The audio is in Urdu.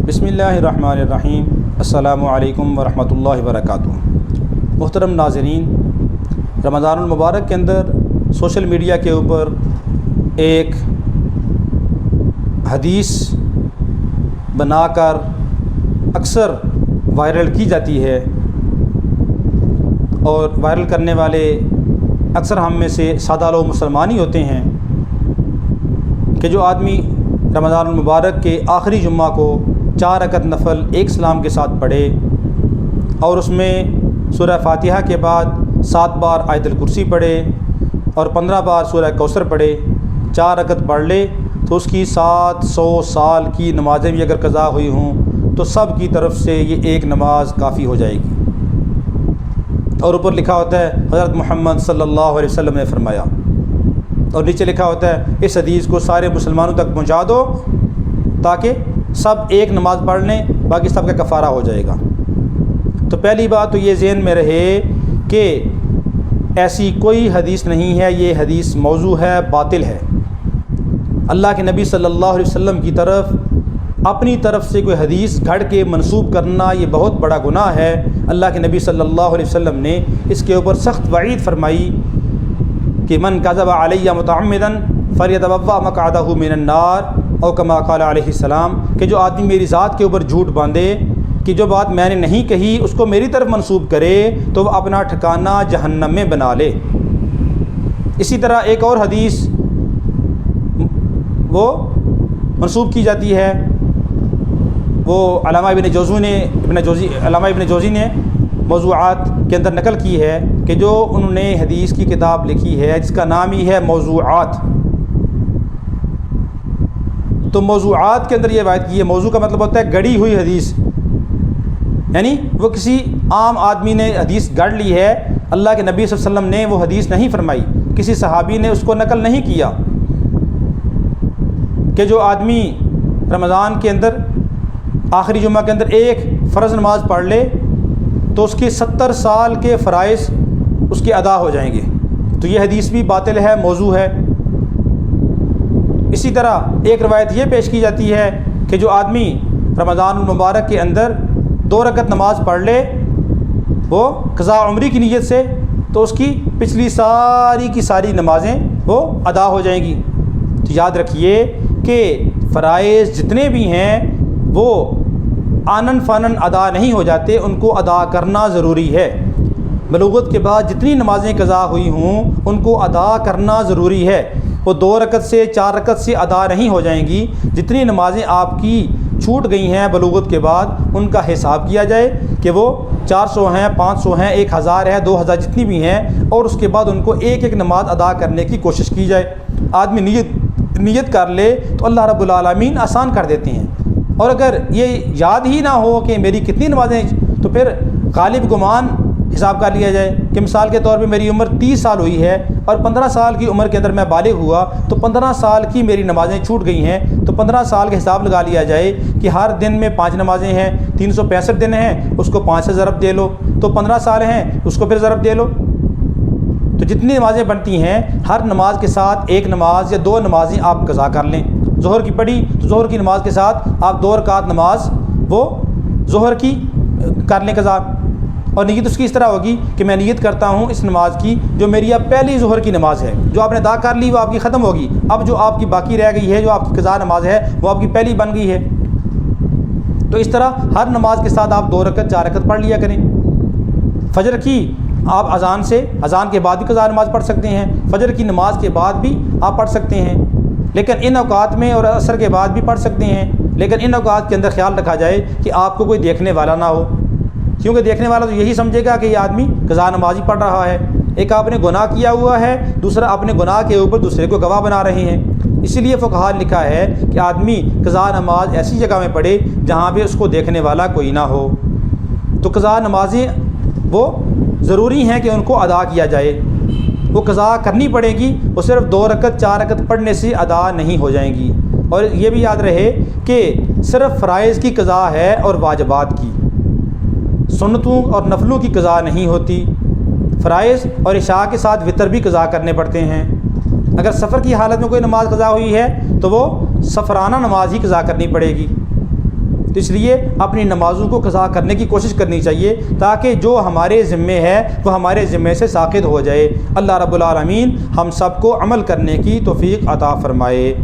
بسم اللہ الرحمن الرحیم۔ السلام علیکم ورحمۃ اللہ وبرکاتہ۔ محترم ناظرین، رمضان المبارک کے اندر سوشل میڈیا کے اوپر ایک حدیث بنا کر اکثر وائرل کی جاتی ہے، اور وائرل کرنے والے اکثر ہم میں سے سادہ لوگ مسلمان ہی ہوتے ہیں کہ جو آدمی رمضان المبارک کے آخری جمعہ کو 4 رکعت نفل ایک سلام کے ساتھ پڑھے اور اس میں سورہ فاتحہ کے بعد 7 بار آیت الکرسی پڑھے اور 15 بار سورہ کوثر پڑھے، 4 رکعت پڑھ لے تو اس کی 700 سال کی نمازیں بھی اگر قضا ہوئی ہوں تو سب کی طرف سے یہ ایک نماز کافی ہو جائے گی۔ اور اوپر لکھا ہوتا ہے حضرت محمد صلی اللہ علیہ وسلم نے فرمایا، اور نیچے لکھا ہوتا ہے اس حدیث کو سارے مسلمانوں تک پہنچا دو تاکہ سب ایک نماز پڑھ لیں، باقی سب کا کفارہ ہو جائے گا۔ تو پہلی بات تو یہ ذہن میں رہے کہ ایسی کوئی حدیث نہیں ہے، یہ حدیث موضوع ہے، باطل ہے۔ اللہ کے نبی صلی اللہ علیہ وسلم کی طرف اپنی طرف سے کوئی حدیث گھڑ کے منسوب کرنا یہ بہت بڑا گناہ ہے۔ اللہ کے نبی صلی اللہ علیہ وسلم نے اس کے اوپر سخت وعید فرمائی کہ من کذب علی متعمدا فلیتبوأ مقعدہ من النار، او کما قال علیہ السلام، کہ جو آدمی میری ذات کے اوپر جھوٹ باندھے کہ جو بات میں نے نہیں کہی اس کو میری طرف منسوب کرے تو وہ اپنا ٹھکانہ جہنم میں بنا لے۔ اسی طرح ایک اور حدیث وہ منسوب کی جاتی ہے، وہ علامہ ابن جوزی نے موضوعات کے اندر نقل کی ہے کہ جو انہوں نے حدیث کی کتاب لکھی ہے جس کا نام ہی ہے موضوعات۔ تو موضوعات کے اندر یہ روایت کی ہے، موضوع کا مطلب ہوتا ہے گڑی ہوئی حدیث، یعنی وہ کسی عام آدمی نے حدیث گڑھ لی ہے، اللہ کے نبی صلی اللہ علیہ وسلم نے وہ حدیث نہیں فرمائی، کسی صحابی نے اس کو نقل نہیں کیا کہ جو آدمی رمضان کے اندر آخری جمعہ کے اندر ایک فرض نماز پڑھ لے تو اس کے 70 سال کے فرائض اس کے ادا ہو جائیں گے۔ تو یہ حدیث بھی باطل ہے، موضوع ہے۔ اسی طرح ایک روایت یہ پیش کی جاتی ہے کہ جو آدمی رمضان المبارک کے اندر 2 رکعت نماز پڑھ لے وہ قضاء عمری کی نیت سے، تو اس کی پچھلی ساری کی ساری نمازیں وہ ادا ہو جائیں گی۔ تو یاد رکھیے کہ فرائض جتنے بھی ہیں وہ آنن فانن ادا نہیں ہو جاتے، ان کو ادا کرنا ضروری ہے۔ بلوغت کے بعد جتنی نمازیں قضا ہوئی ہوں ان کو ادا کرنا ضروری ہے، وہ 2 رکعت سے 4 رکعت سے ادا نہیں ہو جائیں گی۔ جتنی نمازیں آپ کی چھوٹ گئی ہیں بلوغت کے بعد ان کا حساب کیا جائے کہ وہ 400 ہیں، 500 ہیں، 1000 ہے، 2000 جتنی بھی ہیں، اور اس کے بعد ان کو ایک ایک نماز ادا کرنے کی کوشش کی جائے۔ آدمی نیت کر لے تو اللہ رب العالمین آسان کر دیتے ہیں، اور اگر یہ یاد ہی نہ ہو کہ میری کتنی نمازیں، تو پھر غالب گمان حساب کر لیا جائے کہ مثال کے طور پہ میری عمر 30 سال ہوئی ہے اور 15 سال کی عمر کے اندر میں بالغ ہوا، تو 15 سال کی میری نمازیں چھوٹ گئی ہیں، تو 15 سال کا حساب لگا لیا جائے کہ ہر دن میں 5 نمازیں ہیں، 365 دن ہیں، اس کو 5 سے ضرب دے لو، تو 15 سال ہیں اس کو پھر ضرب دے لو۔ تو جتنی نمازیں بنتی ہیں ہر نماز کے ساتھ ایک نماز یا 2 نمازیں آپ قضا کر لیں۔ ظہر کی پڑھی تو ظہر کی نماز کے ساتھ آپ 2 رکعت نماز وہ ظہر کی کر لیں قضا، اور نیت اس کی اس طرح ہوگی کہ میں نیت کرتا ہوں اس نماز کی جو میری اب پہلی ظہر کی نماز ہے، جو آپ نے ادا کر لی وہ آپ کی ختم ہوگی، اب جو آپ کی باقی رہ گئی ہے جو آپ کی قضا نماز ہے وہ آپ کی پہلی بن گئی ہے۔ تو اس طرح ہر نماز کے ساتھ آپ 2 رکعت 4 رکعت پڑھ لیا کریں۔ فجر کی آپ اذان کے بعد بھی قضا نماز پڑھ سکتے ہیں، فجر کی نماز کے بعد بھی آپ پڑھ سکتے ہیں، لیکن ان اوقات میں، اور عصر کے بعد بھی پڑھ سکتے ہیں، لیکن ان اوقات کے اندر خیال رکھا جائے کہ آپ کو کوئی دیکھنے والا نہ ہو، کیونکہ دیکھنے والا تو یہی سمجھے گا کہ یہ آدمی قضا نماز ہی پڑھ رہا ہے۔ ایک آپ نے گناہ کیا ہوا ہے، دوسرا اپنے گناہ کے اوپر دوسرے کو گواہ بنا رہے ہیں۔ اسی لیے فقہاء نے لکھا ہے کہ آدمی قضا نماز ایسی جگہ میں پڑھے جہاں پہ اس کو دیکھنے والا کوئی نہ ہو۔ تو قضا نمازیں وہ ضروری ہیں کہ ان کو ادا کیا جائے، وہ قضا کرنی پڑے گی، وہ صرف 2 رکعت 4 رکعت پڑھنے سے ادا نہیں ہو جائیں گی۔ اور یہ بھی یاد رہے کہ صرف فرائض کی قضا ہے اور واجبات کی، سنتوں اور نفلوں کی قضا نہیں ہوتی۔ فرائض اور عشاء کے ساتھ وتر بھی قضا کرنے پڑتے ہیں۔ اگر سفر کی حالت میں کوئی نماز قضا ہوئی ہے تو وہ سفرانہ نماز ہی قضا کرنی پڑے گی، تو اس لیے اپنی نمازوں کو قضا کرنے کی کوشش کرنی چاہیے تاکہ جو ہمارے ذمے ہے وہ ہمارے ذمے سے ساقط ہو جائے۔ اللہ رب العالمین ہم سب کو عمل کرنے کی توفیق عطا فرمائے۔